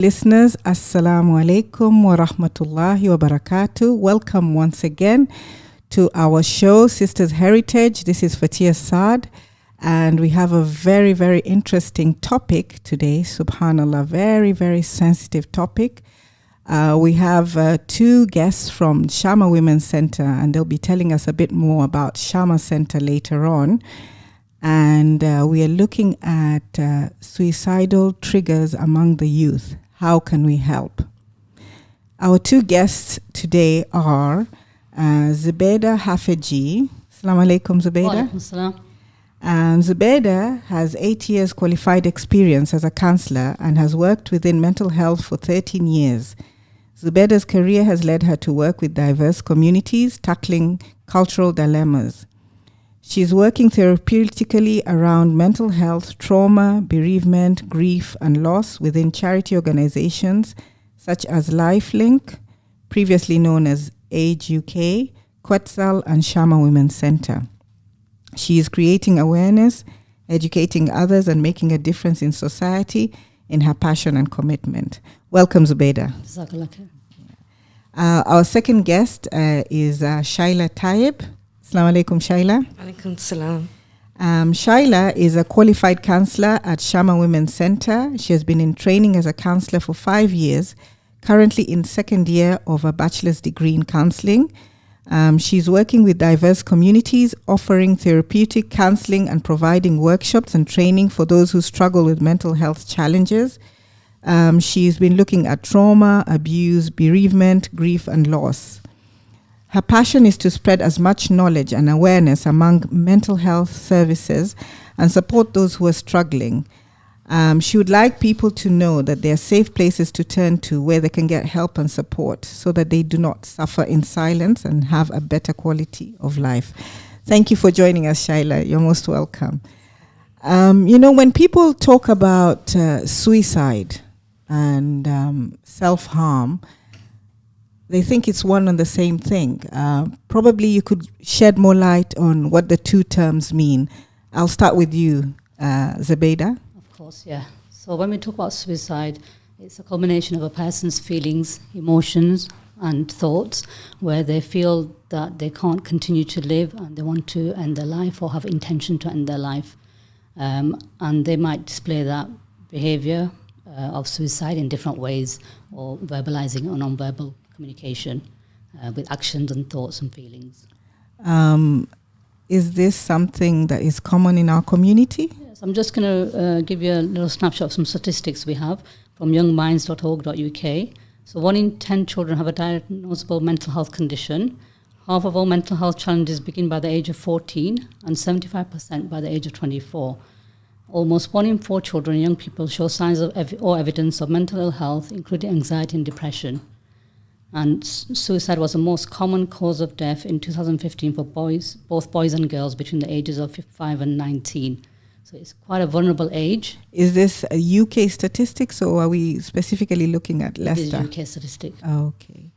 Listeners, Assalamu alaikum wa rahmatullahi wa barakatuh. Welcome once again to our show, Sisters Heritage. This is Fatihiya Saad, and we have a very, very interesting topic today. Subhanallah, very, very sensitive topic. We have two guests from Shama Women's Center, and they'll be telling us a bit more about Shama Center later on. And we are looking at suicidal triggers among the youth. How can we help? Our two guests today are Zubeda Hafejee. Assalamu alaikum, Zubeda. Wa alaikum salam. And Zubeda has 8 years qualified experience as a counselor and has worked within mental health for 13 years. Zubeda's career has led her to work with diverse communities, tackling cultural dilemmas. She's working therapeutically around mental health, trauma, bereavement, grief, and loss within charity organizations such as LifeLink, previously known as Age UK, Quetzal, and Shama Women's Center. She is creating awareness, educating others, and making a difference in society in her passion and commitment. Welcome, Zubeda. Our second guest is Shaila Tayeb. Assalamu alaikum, Shaila. Alaikum salam. Shaila is a qualified counselor at Shama Women's Center. She has been in training as a counselor for 5 years, currently in second year of a bachelor's degree in counseling. She's working with diverse communities, offering therapeutic counseling and providing workshops and training for those who struggle with mental health challenges. She's been looking at trauma, abuse, bereavement, grief, and loss. Her passion is to spread as much knowledge and awareness among mental health services and support those who are struggling. She would like people to know that there are safe places to turn to where they can get help and support so that they do not suffer in silence and have a better quality of life. Thank you for joining us, Shaila. You're most welcome. When people talk about suicide and self-harm, they think it's one and the same thing. Probably you could shed more light on what the two terms mean. I'll start with you, Zubeda. Of course, yeah. So when we talk about suicide, it's a culmination of a person's feelings, emotions, and thoughts where they feel that they can't continue to live and they want to end their life or have intention to end their life. And they might display that behavior of suicide in different ways, or verbalizing or non-verbal communication with actions and thoughts and feelings. Is this something that is common in our community? Yes, I'm just going to give you a little snapshot of some statistics we have from youngminds.org.uk. So 1 in 10 children have a diagnosable mental health condition. Half of all mental health challenges begin by the age of 14 and 75% by the age of 24. Almost 1 in 4 children and young people show signs of or evidence of mental ill health, including anxiety and depression. And suicide was the most common cause of death in 2015 for boys, both boys and girls between the ages of 5 and 19. So it's quite a vulnerable age. Is this a UK statistics, or are we specifically looking at Leicester? It is UK statistic. Okay.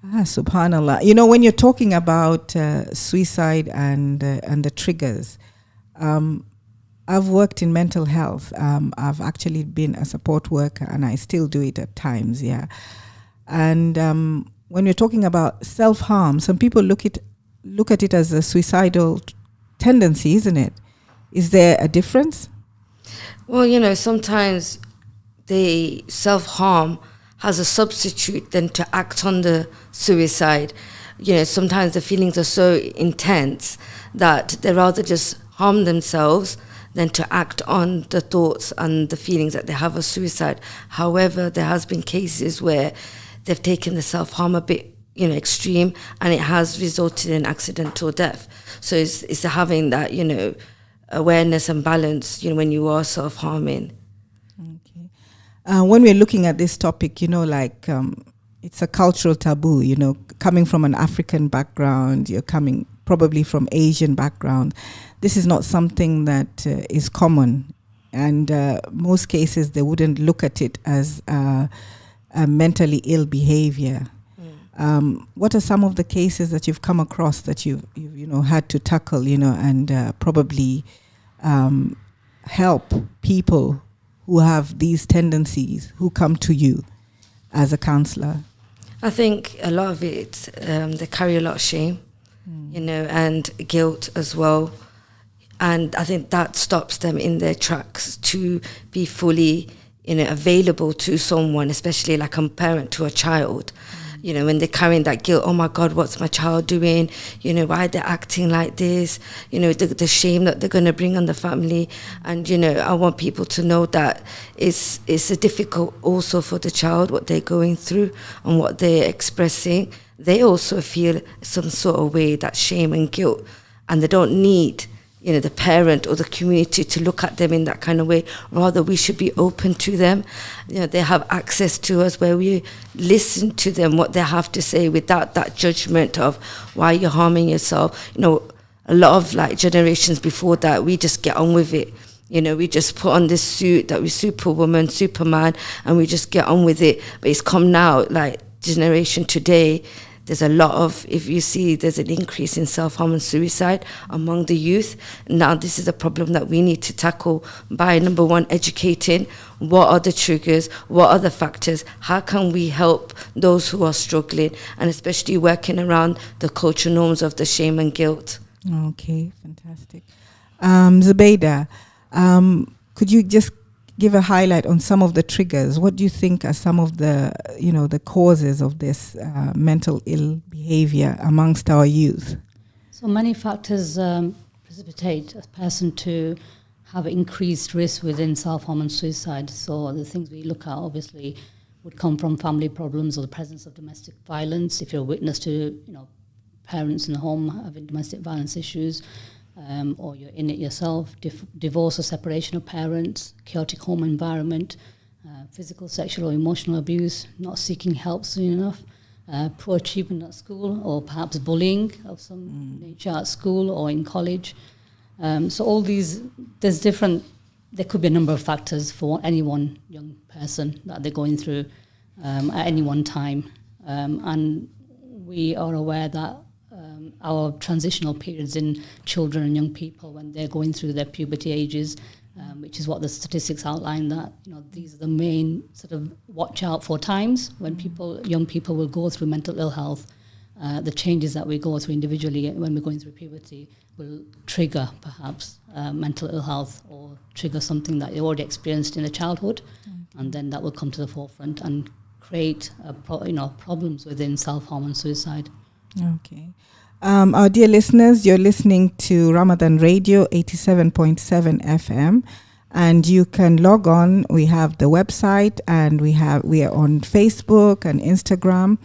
Subhanallah. When you're talking about suicide and the triggers, I've worked in mental health. I've actually been a support worker, and I still do it at times, yeah. And when we're talking about self-harm, some people look at it as a suicidal tendency, isn't it? Is there a difference? Well, sometimes the self-harm has a substitute then to act on the suicide. Sometimes the feelings are so intense that they rather just harm themselves than to act on the thoughts and the feelings that they have of suicide. However, there has been cases where they've taken the self-harm a bit, extreme, and it has resulted in accidental death. So it's having that, awareness and balance, when you are self-harming. Okay. When we're looking at this topic, it's a cultural taboo, coming from an African background, you're coming probably from Asian background. This is not something that is common. And most cases, they wouldn't look at it as a mentally ill behavior. What are some of the cases that you've come across that you've had to tackle, and probably help people who have these tendencies, who come to you as a counselor? I think a lot of it, they carry a lot of shame, and guilt as well. And I think that stops them in their tracks to be fully, available to someone, especially like a parent to a child. When they're carrying that guilt, oh my God, what's my child doing? Why they're acting like this? The shame that they're going to bring on the family. And, I want people to know that it's a difficult also for the child, what they're going through and what they're expressing. They also feel some sort of way, that shame and guilt, and they don't need the parent or the community to look at them in that kind of way. Rather, we should be open to them. They have access to us where we listen to them, what they have to say, without that judgment of why you're harming yourself. A lot of like generations before that, we just get on with it. We just put on this suit that we're Superwoman, Superman, and we just get on with it. But it's come now, like generation today, there's a lot of, if you see, there's an increase in self-harm and suicide among the youth. Now, this is a problem that we need to tackle by, number one, educating. What are the triggers? What are the factors? How can we help those who are struggling? And especially working around the cultural norms of the shame and guilt. Okay, fantastic. Zubeda, could you just give a highlight on some of the triggers? What do you think are some of the, the causes of this mental ill behavior amongst our youth? So many factors precipitate a person to have increased risk within self-harm and suicide. So the things we look at obviously would come from family problems or the presence of domestic violence. If you're a witness to, parents in the home having domestic violence issues, or you're in it yourself, divorce or separation of parents, chaotic home environment, physical, sexual or emotional abuse, not seeking help soon enough, poor achievement at school, or perhaps bullying of some nature at school or in college. So all these, there could be a number of factors for any one young person that they're going through at any one time. And we are aware that our transitional periods in children and young people when they're going through their puberty ages, which is what the statistics outline, that these are the main sort of watch out for times when young people will go through mental ill health. The changes that we go through individually when we're going through puberty will trigger perhaps mental ill health or trigger something that they already experienced in their childhood, and then that will come to the forefront and create problems within self-harm and suicide. Okay. Our dear listeners, you're listening to Ramadan Radio 87.7 FM, and you can log on. We have the website, and we are on Facebook and Instagram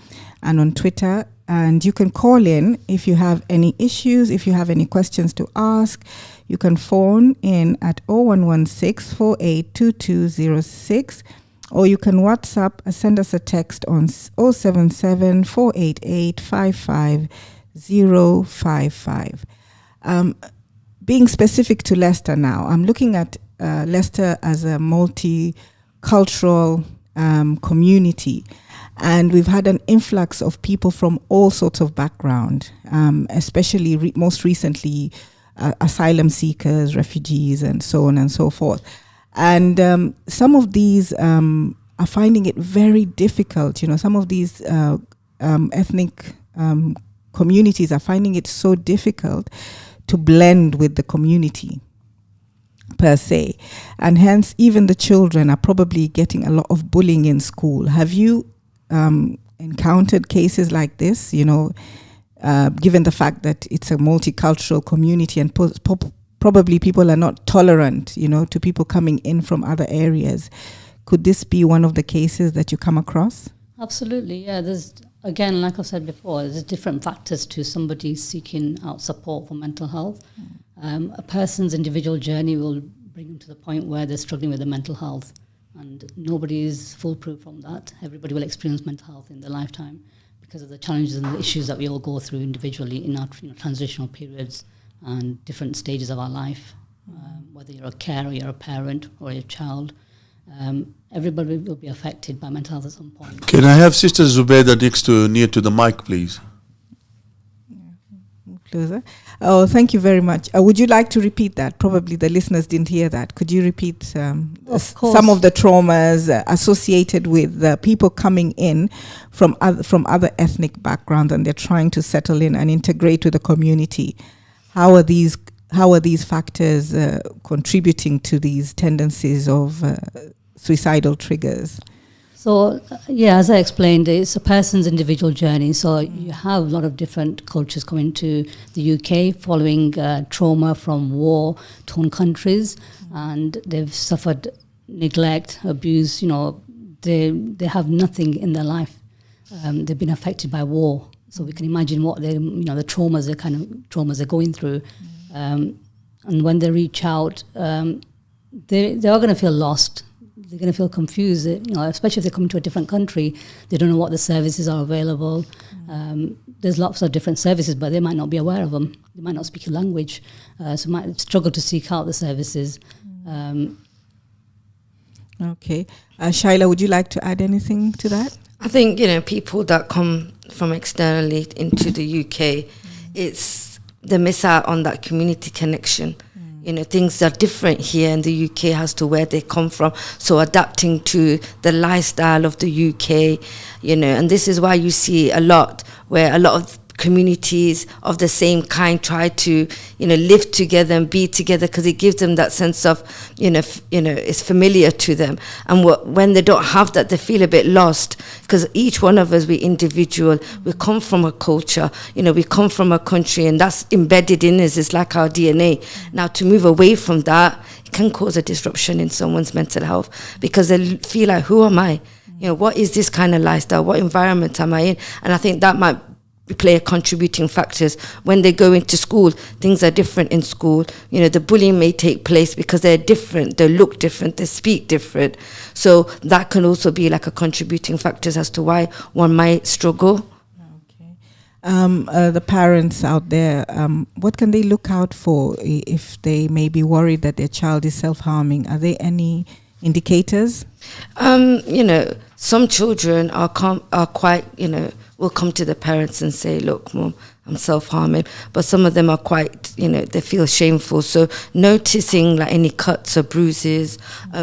and on Twitter, and you can call in if you have any issues, if you have any questions to ask. You can phone in at 0116 482206, or you can WhatsApp, send us a text on 077 488 55055. Being specific to Leicester now, I'm looking at Leicester as a multicultural community, and we've had an influx of people from all sorts of background, especially most recently asylum seekers, refugees, and so on and so forth. And some of these are finding it very difficult. Some of these ethnic communities are finding it so difficult to blend with the community per se. And hence, even the children are probably getting a lot of bullying in school. Have you encountered cases like this, given the fact that it's a multicultural community and probably people are not tolerant, to people coming in from other areas? Could this be one of the cases that you come across? Absolutely, yeah. There's, again, like I said before, there's different factors to somebody seeking out support for mental health. A person's individual journey will bring them to the point where they're struggling with their mental health, and nobody is foolproof from that. Everybody will experience mental health in their lifetime because of the challenges and the issues that we all go through individually in our transitional periods and different stages of our life. Whether you're a carer, you're a parent, or you're a child, everybody will be affected by mental health at some point. Can I have Sister Zubeda near to the mic, please? Move closer. Oh, thank you very much. Would you like to repeat that? Probably the listeners didn't hear that. Could you repeat some of the traumas associated with people coming in from other ethnic backgrounds, and they're trying to settle in and integrate with the community? How are these factors contributing to these tendencies of suicidal triggers? So, as I explained, it's a person's individual journey. So you have a lot of different cultures coming to the UK following trauma from war-torn countries, and they've suffered neglect, abuse. They have nothing in their life. They've been affected by war. So we can imagine what the traumas, the kind of traumas they're going through. And when they reach out, they are going to feel lost. They're going to feel confused, especially if they come to a different country. They don't know what the services are available. There's lots of different services, but they might not be aware of them. They might not speak your language, so might struggle to seek out the services. Okay. Shaila, would you like to add anything to that? I think, people that come from externally into the UK, they miss out on that community connection. Things are different here in the UK as to where they come from. So adapting to the lifestyle of the UK, and this is why you see a lot where a lot of communities of the same kind try to, live together and be together, because it gives them that sense of, it's familiar to them. And when they don't have that, they feel a bit lost, because each one of us, we're individual. We come from a culture, we come from a country, and that's embedded in us. It's like our DNA. Now, to move away from that, it can cause a disruption in someone's mental health, because they feel like, who am I? What is this kind of lifestyle? What environment am I in? And I think that might play a contributing factors. When they go into school, things are different in school. The bullying may take place because they're different, they look different, they speak different. So that can also be like a contributing factors as to why one might struggle. Okay. The parents out there, what can they look out for if they may be worried that their child is self-harming? Are there any indicators? Some children are quite, will come to the parents and say, look, Mom, I'm self-harming. But some of them are quite, they feel shameful. So noticing like any cuts or bruises,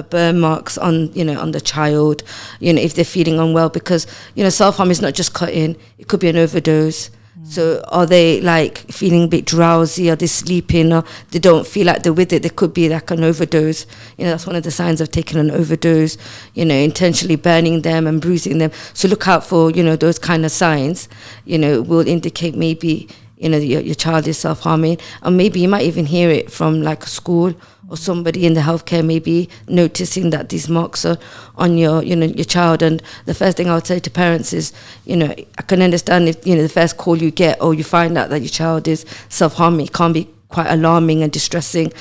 burn marks on the child, if they're feeling unwell, because, self-harm is not just cutting, it could be an overdose. So are they like feeling a bit drowsy? Are they sleeping? Or they don't feel like they're with it? There could be like an overdose. That's one of the signs of taking an overdose, intentionally burning them and bruising them. So look out for, those kind of signs, will indicate maybe, your child is self-harming. And maybe you might even hear it from like a school or somebody in the healthcare, maybe noticing that these marks are on your child. And the first thing I would say to parents is, I can understand if, the first call you get or you find out that your child is self-harming, it can be quite alarming and distressing,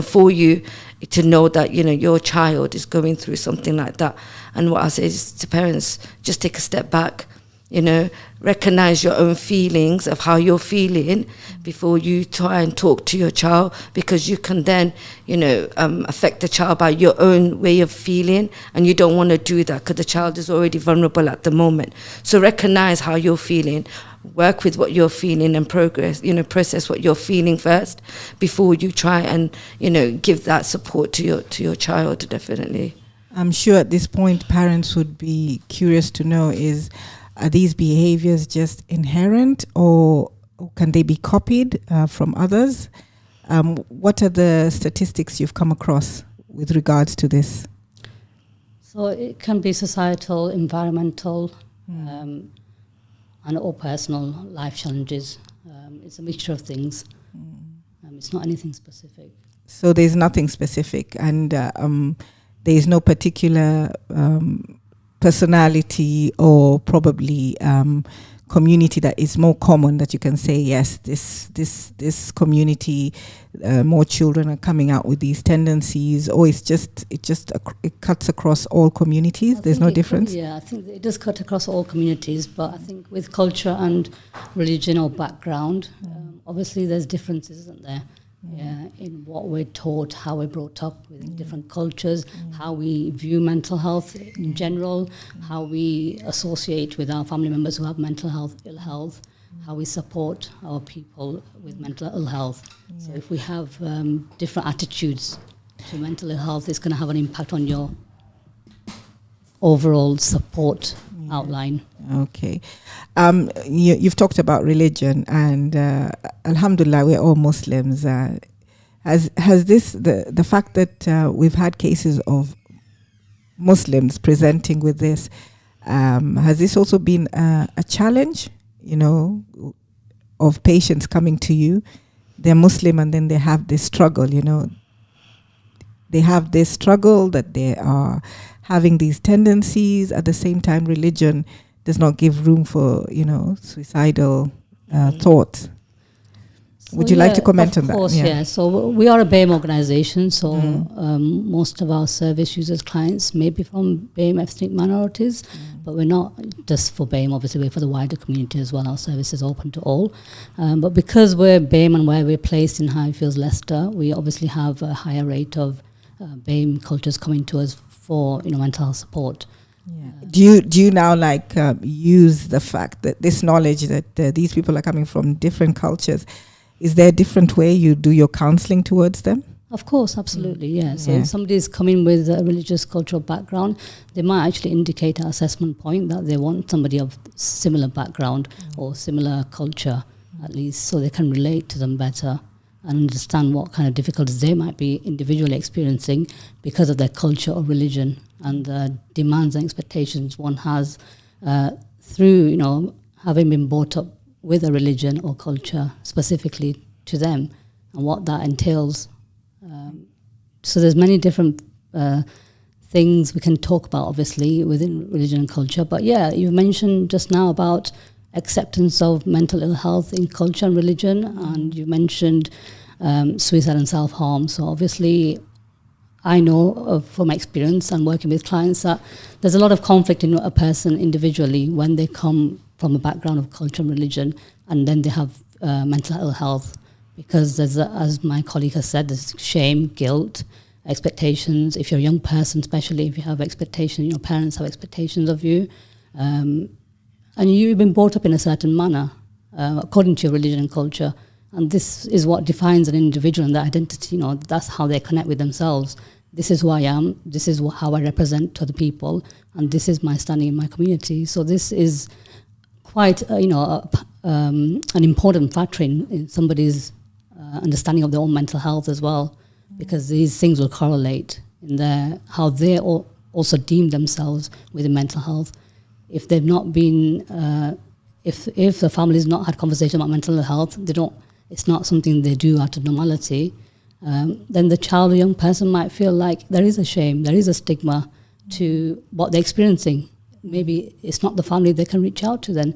for you to know that, your child is going through something like that. And what I say is to parents, just take a step back, recognize your own feelings of how you're feeling before you try and talk to your child, because you can then, affect the child by your own way of feeling, and you don't want to do that because the child is already vulnerable at the moment. So recognize how you're feeling, work with what you're feeling and process what you're feeling first before you try and, give that support to your child, definitely. I'm sure at this point parents would be curious to know are these behaviors just inherent, or can they be copied from others? What are the statistics you've come across with regards to this? So it can be societal, environmental, and or personal life challenges. It's a mixture of things. It's not anything specific. So there's nothing specific, and there's no particular personality or probably community that is more common that you can say, yes, this community, more children are coming out with these tendencies, or it cuts across all communities. There's no difference. I think it does cut across all communities, but I think with culture and religion or background, obviously there's differences, isn't there? In what we're taught, how we're brought up with different cultures, how we view mental health in general, how we associate with our family members who have mental health, ill health. how we support our people with mental ill health. So if we have different attitudes to mental ill health, it's going to have an impact on your overall support outline. Okay. You've talked about religion, and alhamdulillah, we're all Muslims. Has this, the fact that we've had cases of Muslims presenting with this, has this also been a challenge, of patients coming to you? They're Muslim and then they have this struggle, they have this struggle that they are having these tendencies. At the same time, religion does not give room for, suicidal thoughts. So Would you like to comment on that? Of course, yeah. So we are a BAME organisation, so most of our service users, clients may be from BAME ethnic minorities, but we're not just for BAME, obviously we're for the wider community as well. Our service is open to all. But because we're BAME and where we're placed in Highfields, Leicester, we obviously have a higher rate of BAME cultures coming to us for mental health support. Yeah. Do you now use the fact that this knowledge that these people are coming from different cultures? Is there a different way you do your counselling towards them? Of course, absolutely, yeah. So if somebody is coming with a religious cultural background, they might actually indicate at assessment point that they want somebody of similar background or similar culture, at least, so they can relate to them better and understand what kind of difficulties they might be individually experiencing because of their culture or religion and the demands and expectations one has through, having been brought up with a religion or culture specifically to them and what that entails. So there's many different things we can talk about, obviously, within religion and culture. But yeah, you mentioned just now about acceptance of mental ill health in culture and religion, and you mentioned suicide and self-harm. So obviously, I know from experience and working with clients that there's a lot of conflict in a person individually when they come from a background of culture and religion, and then they have mental ill health, because there's, as my colleague has said, there's shame, guilt, expectations. If you're a young person, especially if you have expectations, your parents have expectations of you, and you've been brought up in a certain manner according to your religion and culture, and this is what defines an individual and their identity. That's how they connect with themselves. This is who I am. This is how I represent to other people, and this is my standing in my community. So this is quite, an important factor in somebody's understanding of their own mental health as well, because these things will correlate in how they also deem themselves within mental health. If they've not been, if the family's not had conversation about mental health, it's not something they do out of normality, then the child or young person might feel like there is a shame, there is a stigma to what they're experiencing. Maybe it's not the family they can reach out to then.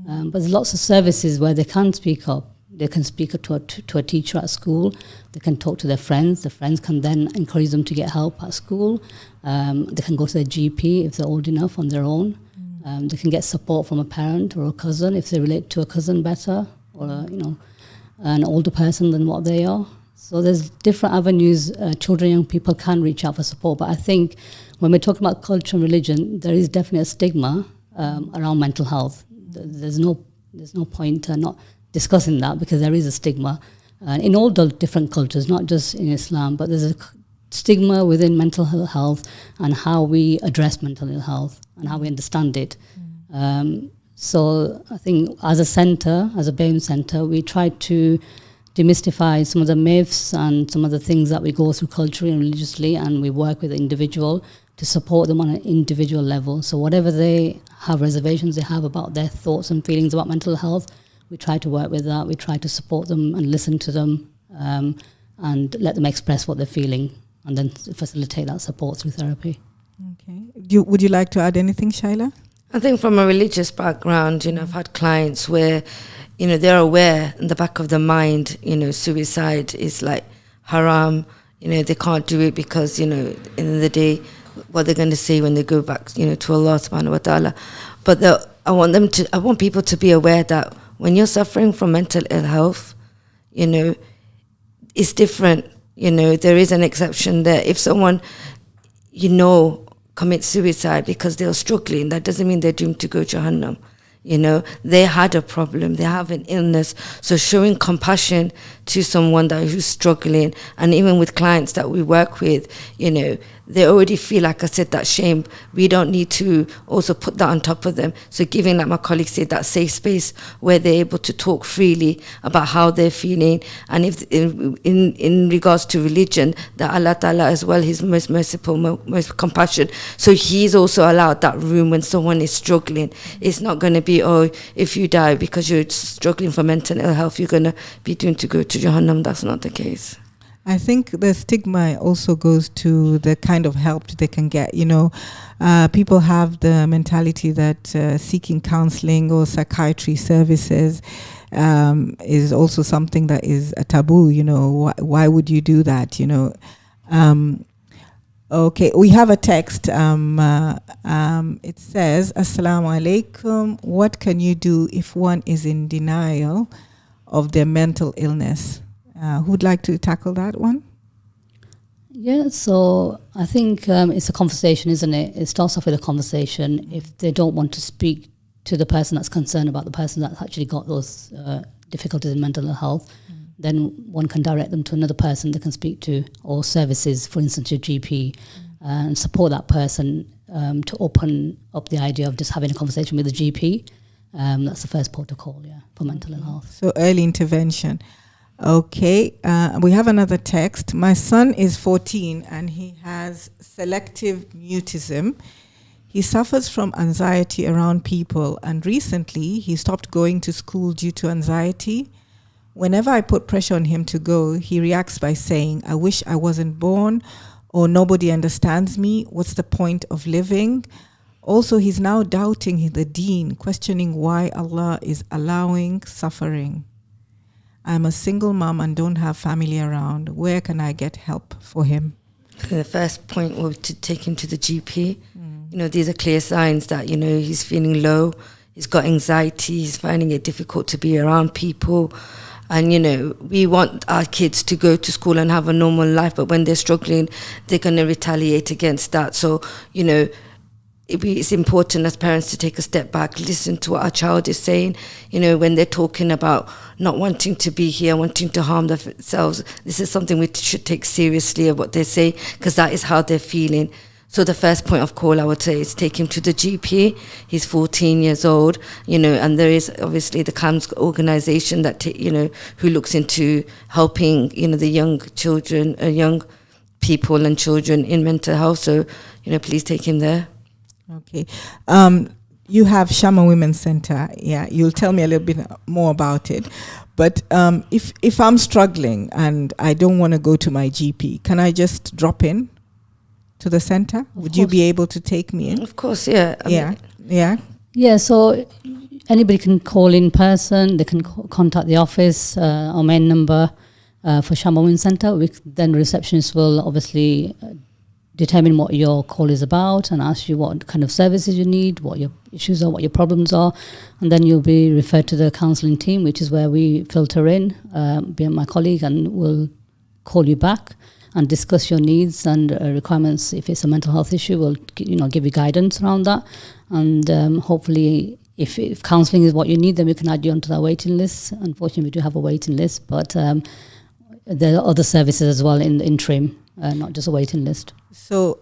But there's lots of services where they can speak up. They can speak up to a teacher at school. They can talk to their friends. The friends can then encourage them to get help at school. They can go to their GP if they're old enough on their own. They can get support from a parent or a cousin if they relate to a cousin better, or an older person than what they are. So there's different avenues children, young people can reach out for support. But I think when we're talking about culture and religion, there is definitely a stigma around mental health. There's no point not discussing that, because there is a stigma in all the different cultures, not just in Islam, but there's a stigma within mental health and how we address mental ill health and how we understand it. So I think as a centre, as a BAME centre, we try to demystify some of the myths and some of the things that we go through culturally and religiously, and we work with the individual to support them on an individual level. So whatever they have, reservations they have about their thoughts and feelings about mental health, we try to work with that. We try to support them and listen to them, and let them express what they're feeling, and then facilitate that support through therapy. Okay. Would you like to add anything, Shaila? I think from a religious background, I've had clients where, they're aware in the back of their mind, suicide is like haram. They can't do it because, in the day, what they're going to say when they go back, to Allah subhanahu wa ta'ala. But I want people to be aware that when you're suffering from mental ill health, it's different. There is an exception there. If someone, commits suicide because they're struggling, that doesn't mean they're doomed to go Jahannam. they had a problem, they have an illness. So showing compassion to someone who's struggling, and even with clients that we work with, they already feel, like I said, that shame. We don't need to also put that on top of them. So giving, like my colleague said, that safe space where they're able to talk freely about how they're feeling. And if in regards to religion, that Allah Ta'ala as well, He's most merciful, most compassionate. So He's also allowed that room when someone is struggling. It's not going to be, if you die because you're struggling for mental ill health, you're going to be doomed to go to Jahannam. That's not the case. I think the stigma also goes to the kind of help they can get. People have the mentality that seeking counseling or psychiatry services is also something that is a taboo. Why would you do that? Okay, we have a text. It says, Assalamu alaikum. What can you do if one is in denial of their mental illness? Who'd like to tackle that one? Yeah, so I think it's a conversation, isn't it? It starts off with a conversation. If they don't want to speak to the person that's concerned about the person that's actually got those difficulties in mental health, then one can direct them to another person they can speak to, or services, for instance, your GP, and support that person to open up the idea of just having a conversation with the GP. That's the first protocol, for mental health. So early intervention. Okay, we have another text. My son is 14 and he has selective mutism. He suffers from anxiety around people, and recently he stopped going to school due to anxiety. Whenever I put pressure on him to go, he reacts by saying, I wish I wasn't born, or nobody understands me. What's the point of living? Also, he's now doubting the deen, questioning why Allah is allowing suffering. I'm a single mom and don't have family around. Where can I get help for him? The first point was to take him to the GP. These are clear signs that, he's feeling low, he's got anxiety, he's finding it difficult to be around people. And, we want our kids to go to school and have a normal life, but when they're struggling, they're going to retaliate against that. So, it's important as parents to take a step back, listen to what our child is saying. When they're talking about not wanting to be here, wanting to harm themselves, this is something we should take seriously of what they say, because that is how they're feeling. So the first point of call, I would say, is take him to the GP. He's 14 years old, and there is obviously the CAMS organization that, who looks into helping, the young children, young people and children in mental health. So, please take him there. Okay. You have Shama Women's Center. Yeah, you'll tell me a little bit more about it. But if I'm struggling and I don't want to go to my GP, can I just drop in to the center? Would you be able to take me in? Of course, yeah. Yeah, so anybody can call in person. They can contact the office, our main number for Shama Women's Center. Then the receptionist will obviously determine what your call is about and ask you what kind of services you need, what your issues are, what your problems are, and then you'll be referred to the counselling team, which is where we filter in, be my colleague, and we'll call you back and discuss your needs and requirements. If it's a mental health issue, we'll give you guidance around that, and hopefully if counselling is what you need, then we can add you onto that waiting list. Unfortunately, we do have a waiting list, but there are other services as well in the interim, not just a waiting list. So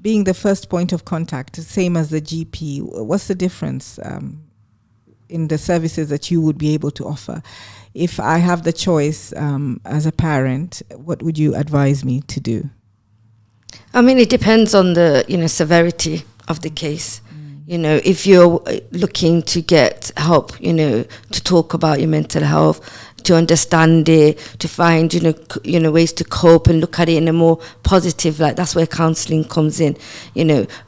being the first point of contact, same as the GP, what's the difference in the services that you would be able to offer? If I have the choice as a parent, what would you advise me to do? I mean, it depends on the severity of the case. If you're looking to get help, to talk about your mental health, to understand it, to find ways to cope and look at it in a more positive light, that's where counselling comes in.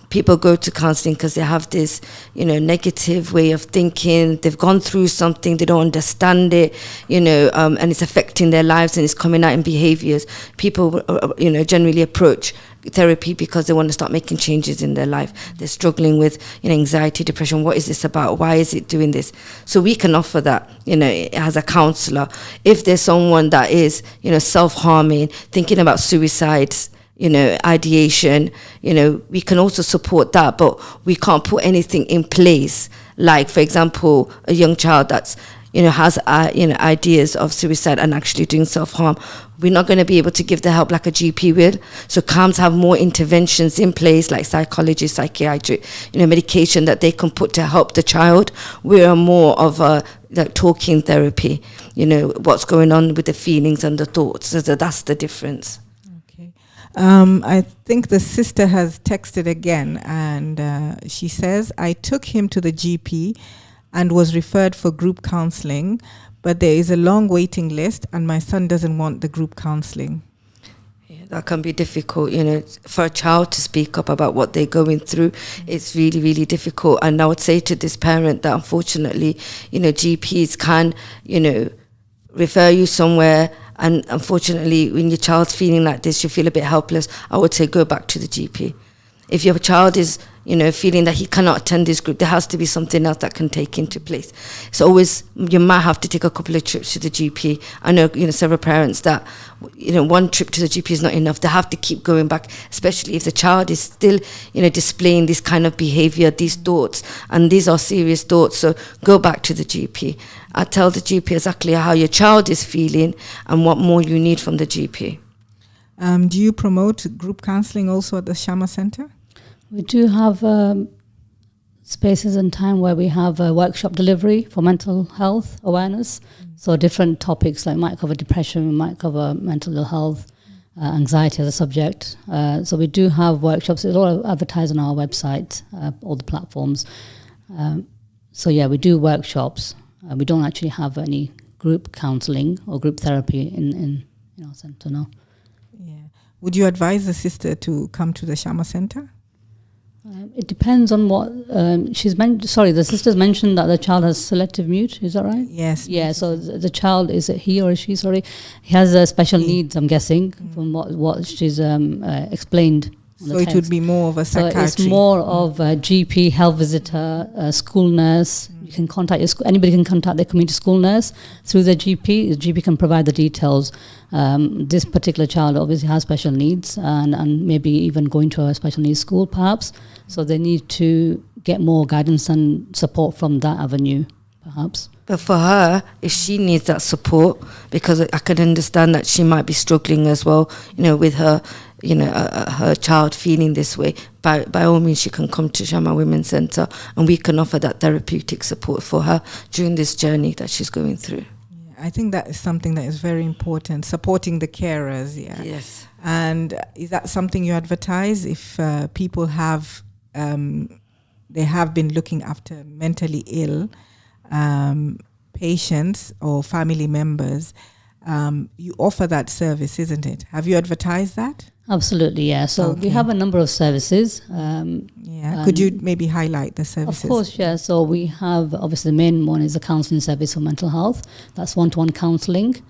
People go to counselling because they have this negative way of thinking. They've gone through something, they don't understand it, and it's affecting their lives and it's coming out in behaviours. People generally approach therapy because they want to start making changes in their life. They're struggling with anxiety, depression. What is this about? Why is it doing this? So we can offer that as a counsellor. If there's someone that is self-harming, thinking about suicides, ideation, we can also support that, but we can't put anything in place. Like, for example, a young child that's, has, ideas of suicide and actually doing self-harm. We're not going to be able to give the help like a GP will. So CAMS have more interventions in place, like psychology, psychiatry, medication that they can put to help the child. We are more of a talking therapy, what's going on with the feelings and the thoughts. So that's the difference. Okay. I think the sister has texted again, and she says, I took him to the GP and was referred for group counseling, but there is a long waiting list and my son doesn't want the group counseling. Yeah, that can be difficult, for a child to speak up about what they're going through. It's really, really difficult. And I would say to this parent that unfortunately, GPs can, refer you somewhere. And unfortunately, when your child's feeling like this, you feel a bit helpless, I would say go back to the GP. If your child is, feeling that he cannot attend this group, there has to be something else that can take into place. It's always, you might have to take a couple of trips to the GP. I know, several parents that, one trip to the GP is not enough. They have to keep going back, especially if the child is still, displaying this kind of behavior, these thoughts, and these are serious thoughts. So go back to the GP. I tell the GP exactly how your child is feeling and what more you need from the GP. Do you promote group counseling also at the Shama Center? We do have spaces and time where we have a workshop delivery for mental health awareness. So different topics like might cover depression, might cover mental ill health, anxiety as a subject. So we do have workshops. It's all advertised on our website, all the platforms. So yeah, we do workshops. We don't actually have any group counselling or group therapy in our centre, no. Yeah. Would you advise the sister to come to the Shama Center? It depends on what the sister's mentioned that the child has selective mute, is that right? Yes. Yeah, so the child, is it he or she, he has special needs, I'm guessing, from what she's explained. So it would be more of a psychiatry. So it's more of a GP, health visitor, school nurse. You can contact your school. Anybody can contact their community school nurse through the GP. The GP can provide the details. This particular child obviously has special needs and maybe even going to a special needs school perhaps. So they need to get more guidance and support from that avenue perhaps. But for her, if she needs that support, because I can understand that she might be struggling as well, with her, her child feeling this way, by all means, she can come to Shama Women's Centre and we can offer that therapeutic support for her during this journey that she's going through. Yeah, I think that is something that is very important, supporting the carers. Yeah. Yes. And is that something you advertise if people have, they have been looking after mentally ill patients or family members? You offer that service, isn't it? Have you advertised that? Absolutely, yeah. So we have a number of services. Could you maybe highlight the services? Of course, yeah. So we have, obviously the main one is the counselling service for mental health. That's one-to-one counselling.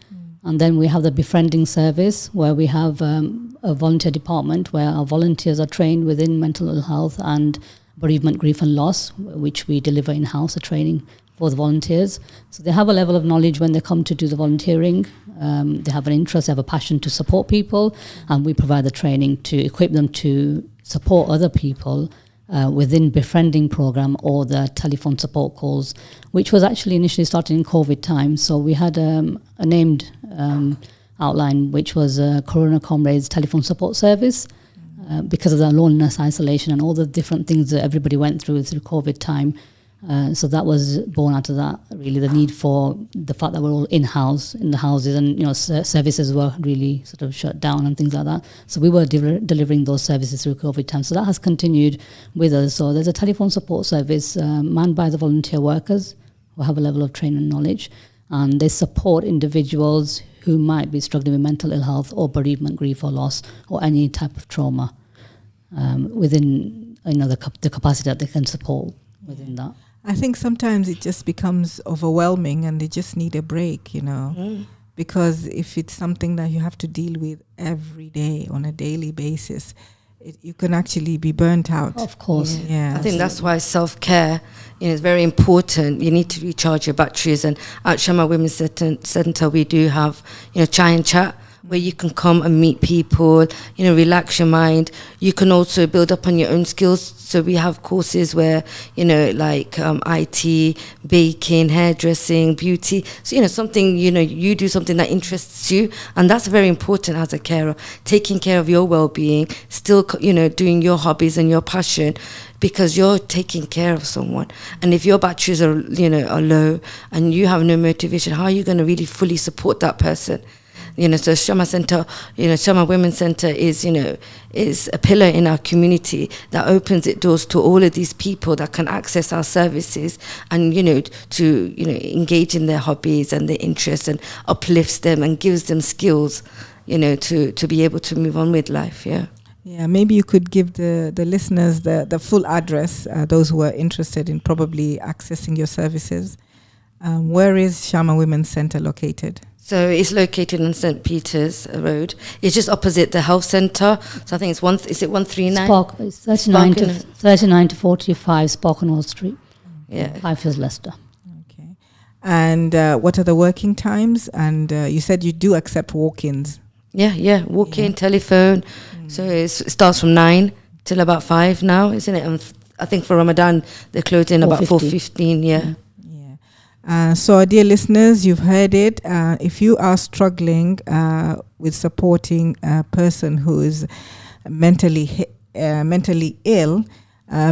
And then we have the befriending service where we have a volunteer department where our volunteers are trained within mental ill health and bereavement, grief and loss, which we deliver in-house, a training for the volunteers. So they have a level of knowledge when they come to do the volunteering. They have an interest, they have a passion to support people, and we provide the training to equip them to support other people within befriending program or the telephone support calls, which was actually initially started in COVID time. So we had a named outline, which was Corona Comrades telephone support service. Because of the loneliness, isolation, and all the different things that everybody went through COVID time. So that was born out of that, really, the need for the fact that we're all in-house, in the houses, and, services were really sort of shut down and things like that. So we were delivering those services through COVID time. So that has continued with us. So there's a telephone support service manned by the volunteer workers who have a level of training and knowledge. And they support individuals who might be struggling with mental ill health or bereavement, grief or loss, or any type of trauma within the capacity that they can support within that. I think sometimes it just becomes overwhelming and they just need a break, because if it's something that you have to deal with every day on a daily basis, you can actually be burnt out. Of course. Yeah. I think that's why self-care is very important. You need to recharge your batteries. And at Shama Women's Centre, we do have, chai and chat, where you can come and meet people, relax your mind. You can also build up on your own skills. So we have courses where, like IT, baking, hairdressing, beauty. So, something, you do something that interests you. And that's very important as a carer, taking care of your well-being, still, doing your hobbies and your passion, because you're taking care of someone. And if your batteries are low and you have no motivation, how are you going to really fully support that person? So Shama Center, Shama Women's Center is a pillar in our community that opens its doors to all of these people that can access our services and, to engage in their hobbies and their interests, and uplifts them and gives them skills, to be able to move on with life. Yeah. Yeah, maybe you could give the listeners the full address, those who are interested in probably accessing your services. Where is Shama Women's Center located? So it's located on St. Peter's Road. It's just opposite the health centre. So I think it's 139? It's 39 to 45 Sparkenhall Street. Yeah. Highfields, Leicester. Okay. And what are the working times? And you said you do accept walk-ins. Yeah. Walk-in, telephone. So it starts from 9 till about 5 now, isn't it? And I think for Ramadan, they're closing about 4:15, yeah. So, dear listeners, you've heard it. If you are struggling with supporting a person who is mentally ill,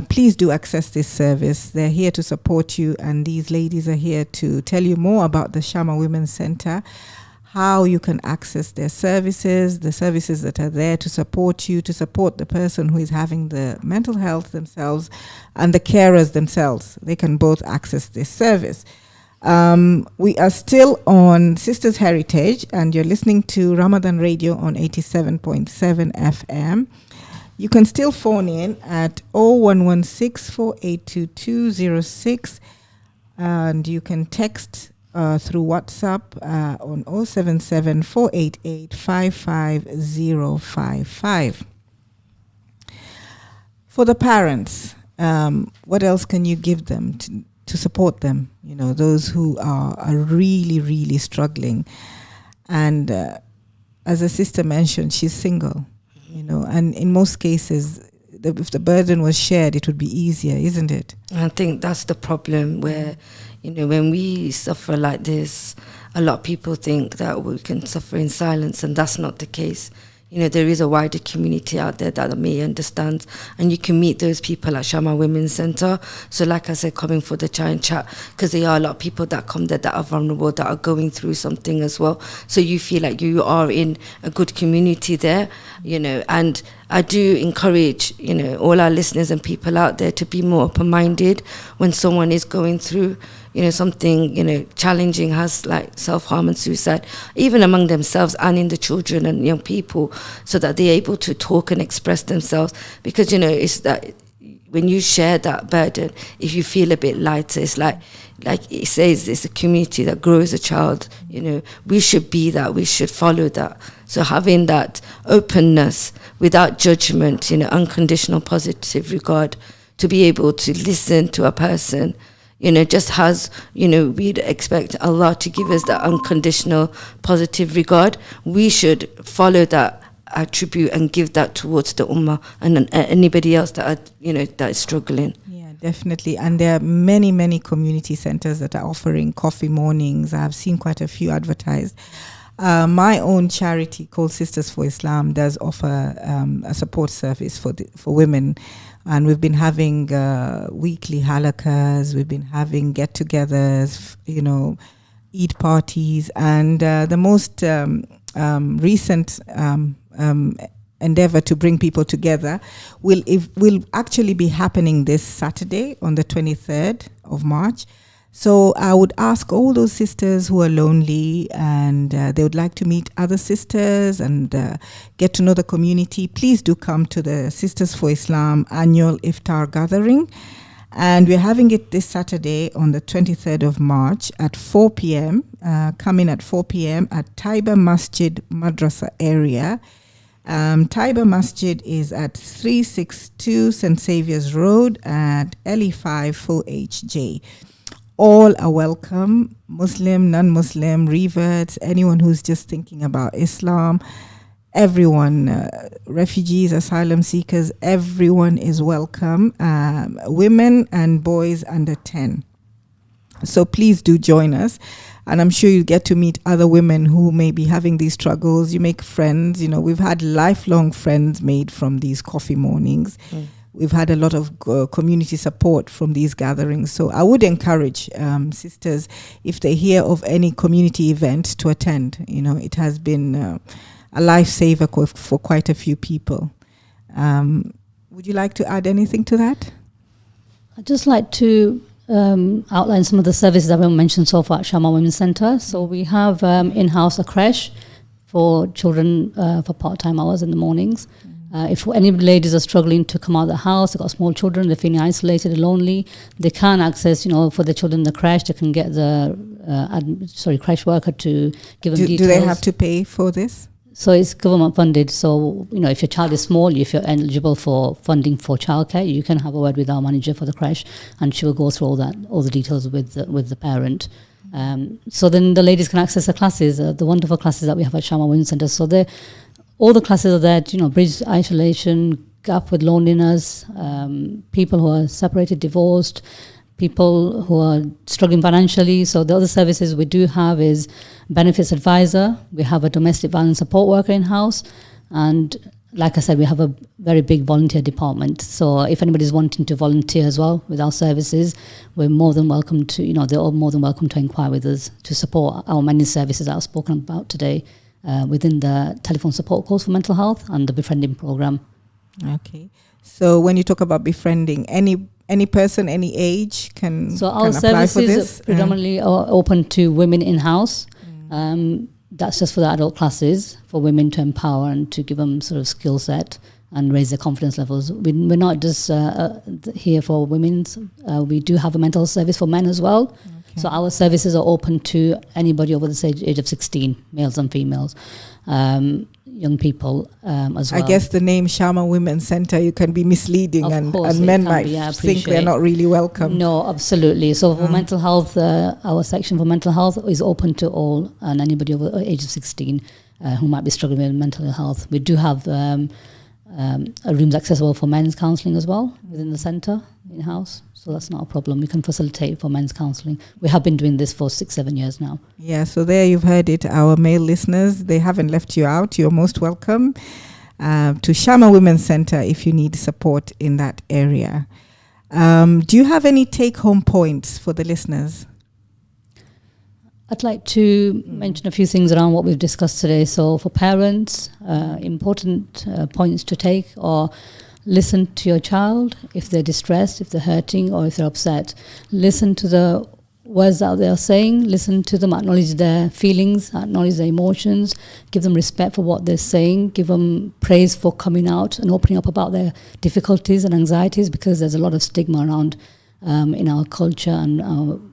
please do access this service. They're here to support you, and these ladies are here to tell you more about the Shama Women's Center, how you can access their services, the services that are there to support you, to support the person who is having the mental health themselves, and the carers themselves. They can both access this service. We are still on Sisters Heritage, and you're listening to Ramadan Radio on 87.7 FM. You can still phone in at 0116 482206, and you can text through WhatsApp on 077 488 55055. For the parents, what else can you give them to support them, those who are really, really struggling? And as a sister mentioned, she's single, and in most cases, if the burden was shared, it would be easier, isn't it? I think that's the problem where, when we suffer like this, a lot of people think that we can suffer in silence, and that's not the case. There is a wider community out there that may understand, and you can meet those people at Shama Women's Center. So like I said, coming for the chai and chat, because there are a lot of people that come there that are vulnerable, that are going through something as well. So you feel like you are in a good community there, and I do encourage, all our listeners and people out there to be more open-minded when someone is going through something, challenging, has like self-harm and suicide, even among themselves and in the children and young people, so that they're able to talk and express themselves. Because, it's that when you share that burden, if you feel a bit lighter, it's like it says, it's a community that grows a child. We should be that, we should follow that. So having that openness without judgment, unconditional positive regard, to be able to listen to a person, just as, we'd expect Allah to give us that unconditional positive regard, we should follow that attribute and give that towards the ummah and anybody else that is struggling. Yeah, definitely. And there are many, many community centers that are offering coffee mornings. I've seen quite a few advertised. My own charity called Sisters for Islam does offer a support service for women. And we've been having weekly halakas, we've been having get-togethers, Eid parties, and the most recent endeavor to bring people together will actually be happening this Saturday on the 23rd of March. So I would ask all those sisters who are lonely and they would like to meet other sisters and get to know the community, please do come to the Sisters for Islam annual iftar gathering. And we're having it this Saturday on the 23rd of March at 4 p.m. Come in at 4 p.m. at Tayeb Masjid Madrasa area. Tayeb Masjid is at 362 St. Saviour's Road at LE5 4HJ. all are welcome. Muslim, non-Muslim, reverts, anyone who's just thinking about Islam, everyone, refugees, asylum seekers, everyone is welcome. Women and boys under 10. So please do join us. And I'm sure you get to meet other women who may be having these struggles. You make friends. We've had lifelong friends made from these coffee mornings. We've had a lot of community support from these gatherings. So I would encourage sisters, if they hear of any community event, to attend. It has been a lifesaver for quite a few people. Would you like to add anything to that? I'd just like to outline some of the services that we've mentioned so far at Shama Women's Centre. So we have in-house a creche for children for part-time hours in the mornings. If any ladies are struggling to come out of the house, they've got small children, they're feeling isolated and lonely, they can access, for the children in the creche, they can get the creche worker to give them details. Do they have to pay for this? So it's government funded. So, if your child is small, if you're eligible for funding for childcare, you can have a word with our manager for the creche, and she will go through all the details with the parent. So then the ladies can access the classes, the wonderful classes that we have at Shama Women's Centre. So all the classes are there to, bridge isolation, gap with loneliness, people who are separated, divorced, people who are struggling financially. So the other services we do have is benefits advisor. We have a domestic violence support worker in-house. And like I said, we have a very big volunteer department. So if anybody's wanting to volunteer as well with our services, we're more than welcome to, they're all more than welcome to inquire with us to support our many services that I've spoken about today within the telephone support calls for mental health and the befriending program. Okay. So when you talk about befriending, any person, any age can So our apply for this? services predominantly are open to women in-house. That's just for the adult classes, for women to empower and to give them sort of skill set and raise their confidence levels. We're not just here for women. We do have a mental health service for men as well. Okay. So our services are open to anybody over the age of 16, males and females. Young people as well. I guess the name Shama Women's Centre, you can be misleading, and men might think they're not really welcome. No, absolutely. So for mental health, our section for mental health is open to all and anybody over the age of 16 who might be struggling with mental health. We do have rooms accessible for men's counselling as well within the centre in-house. So that's not a problem. We can facilitate for men's counselling. We have been doing this for 6-7 years now. Yeah, so there you've heard it, our male listeners. They haven't left you out. You're most welcome to Shama Women's Centre if you need support in that area. Do you have any take-home points for the listeners? I'd like to mention a few things around what we've discussed today. So for parents, important points to take are: listen to your child if they're distressed, if they're hurting, or if they're upset. Listen to the words that they are saying. Listen to them, acknowledge their feelings, acknowledge their emotions, give them respect for what they're saying, give them praise for coming out and opening up about their difficulties and anxieties, because there's a lot of stigma around in our culture and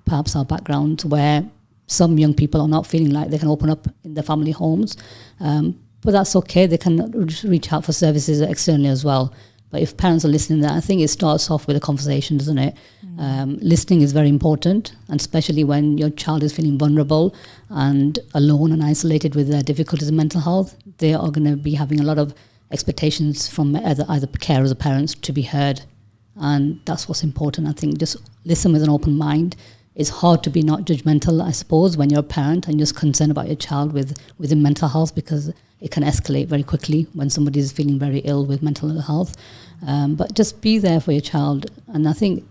perhaps our background where some young people are not feeling like they can open up in their family homes. But that's okay. They can reach out for services externally as well. But if parents are listening, I think it starts off with a conversation, doesn't it? Listening is very important, and especially when your child is feeling vulnerable and alone and isolated with their difficulties in mental health. They are going to be having a lot of expectations from either carers or parents to be heard. And that's what's important. I think just listen with an open mind. It's hard to be not judgmental, I suppose, when you're a parent and just concerned about your child within mental health, because it can escalate very quickly when somebody is feeling very ill with mental health. But just be there for your child. And I think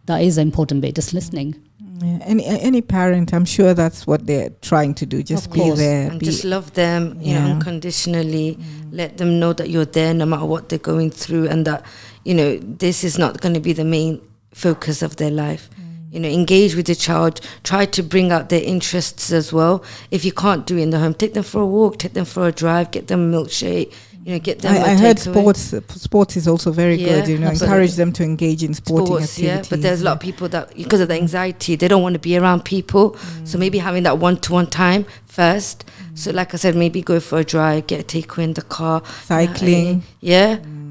that is an important bit, just listening. Yeah. Any parent, I'm sure that's what they're trying to do. Just be there. And just love them, you know, unconditionally. Let them know that you're there no matter what they're going through, and that, you know, this is not going to be the main focus of their life. You know, engage with the child, try to bring out their interests as well. If you can't do it in the home, take them for a walk, take them for a drive, get them a milkshake, you know, get them I heard sports is also very good, you know, encourage them to engage in sporting activities. Yeah, but there's a lot of people that, because of the anxiety, they don't want to be around people. So maybe having that one-to-one time first. So like I said, maybe go for a drive, get a takeaway in the car. Cycling.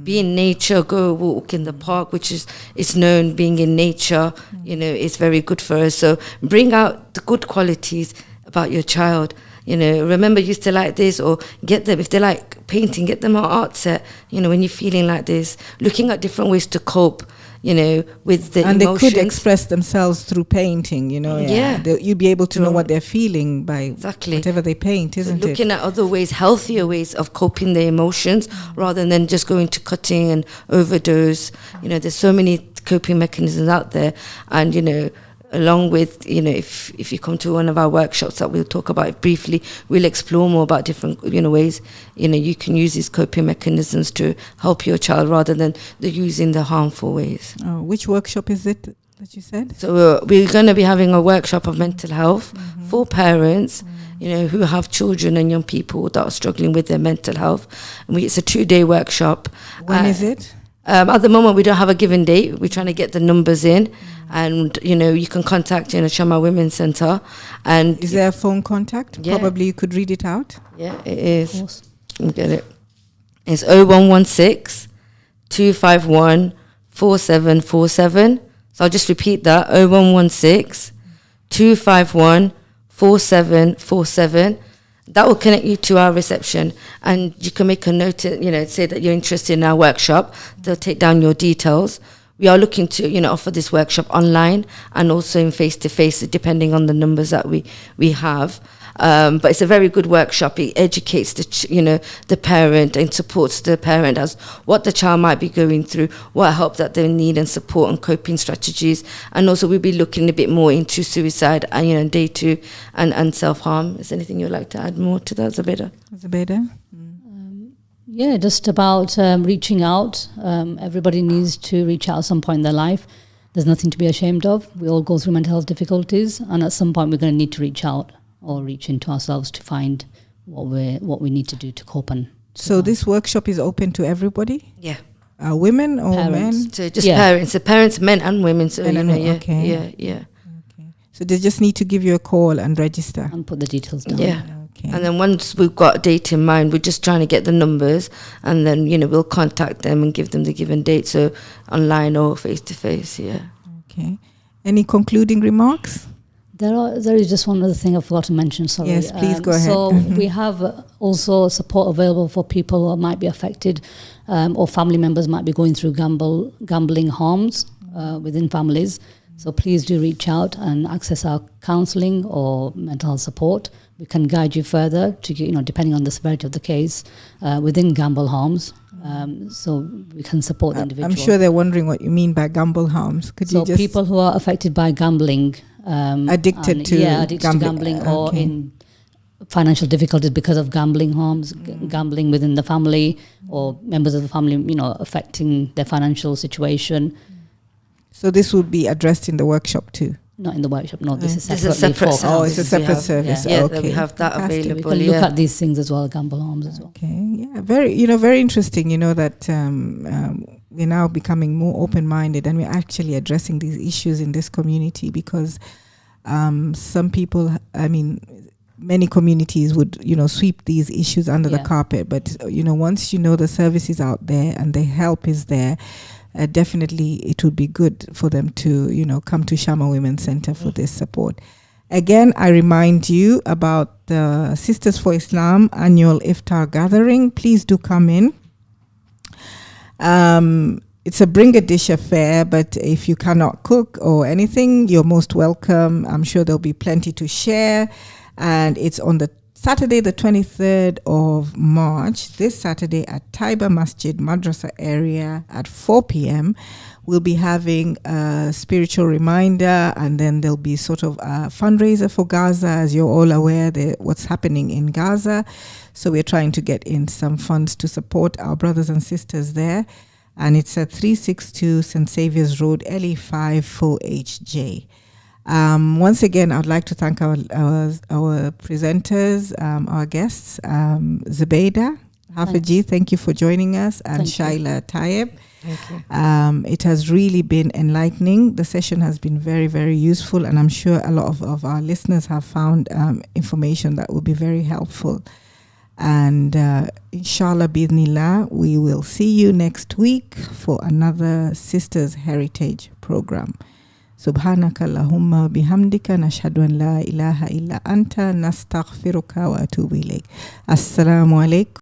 Be in nature, go walk in the park, which is known being in nature, is very good for us. So bring out the good qualities about your child. Remember you used to like this, or get them, if they like painting, get them an art set, when you're feeling like this, looking at different ways to cope, with the and emotions. they could express themselves through painting, you'd be able to know what they're feeling by whatever they paint, isn't it? Looking at other ways, healthier ways of coping their emotions, rather than just going to cutting and overdose. There's so many coping mechanisms out there, and along with, if you come to one of our workshops that we'll talk about briefly, we'll explore more about different, ways, you can use these coping mechanisms to help your child rather than using the harmful ways. Oh, which workshop is it that you said? So we're going to be having a workshop of mental health for parents, who have children and young people that are struggling with their mental health. And it's a 2-day workshop. When is it? At the moment, we don't have a given date. We're trying to get the numbers in. And, you can contact Shama Women's Centre. And is there a phone contact? Yeah. Probably you could read it out. Yeah, it is. Of course. You get it. It's 0116 251 4747. So I'll just repeat that. 0116 251 4747. That will connect you to our reception, and you can make a note, say that you're interested in our workshop. They'll take down your details. We are looking to, offer this workshop online and also in face-to-face, depending on the numbers that we have. But it's a very good workshop. It educates the parent and supports the parent as what the child might be going through, what help that they need and support and coping strategies. And also we'll be looking a bit more into suicide and, day 2 and self-harm. Is there anything you'd like to add more to that, Zubeda? Yeah, just about reaching out. Everybody needs to reach out at some point in their life. There's nothing to be ashamed of. We all go through mental health difficulties, and at some point we're going to need to reach out or reach into ourselves to find what we need to do to cope. And so this workshop is open to everybody? Yeah. Women or parents. men? So just parents. So parents, men and women. So Okay. Yeah. Okay. So they just need to give you a call and register? And put the details down. Yeah. Okay. And then once we've got a date in mind, we're just trying to get the numbers, and then, we'll contact them and give them the given date, so online or face-to-face, yeah. Okay. Any concluding remarks? There is just one other thing I forgot to mention, sorry. Yes, please go ahead. So we have also support available for people who might be affected or family members might be going through gambling harms within families. So please do reach out and access our counselling or mental health support. We can guide you further to, depending on the severity of the case, within gamble harms. So we can support the individual. I'm sure they're wondering what you mean by gamble harms. Could you just... people who are affected by gambling. Addicted to gambling or in financial difficulties because of gambling harms, gambling within the family or members of the family, affecting their financial situation. So this would be addressed in the workshop too? Not in the workshop, no. This is separate focused. Oh, it's a separate service. Yeah, okay. that we have that Fantastic. available. We can look at these things as well, gamble harms as well. Okay, yeah, very interesting. That we're now becoming more open-minded, and we're actually addressing these issues in this community because some people, many communities would, sweep these issues under the carpet. But once the service is out there and the help is there. Definitely it would be good for them to, come to Shama Women's Centre for this support. Again, I remind you about the Sisters for Islam annual iftar gathering. Please do come in. It's a bring a dish affair, but if you cannot cook or anything, you're most welcome. I'm sure there'll be plenty to share. And it's on the Saturday, the 23rd of March, this Saturday at Tayeb Masjid Madrasa area at 4 p.m. We'll be having a spiritual reminder, and then there'll be sort of a fundraiser for Gaza, as you're all aware what's happening in Gaza. So we're trying to get in some funds to support our brothers and sisters there. And it's at 362 St. Saviour's Road, LE5 4HJ. Once again, I'd like to thank our presenters, our guests, Zubeda, Hafejee, thank you for joining us, and Shaila, Tayeb. Thank you. It has really been enlightening. The session has been very, very useful, and I'm sure a lot of our listeners have found information that will be very helpful. And inshallah, bidnillah, we will see you next week for another Sisters Heritage program. Subhanaka Allahumma bihamdika nashhadu an la ilaha illa anta nastaghfiruka wa atubu ilayk. Assalamu alaikum.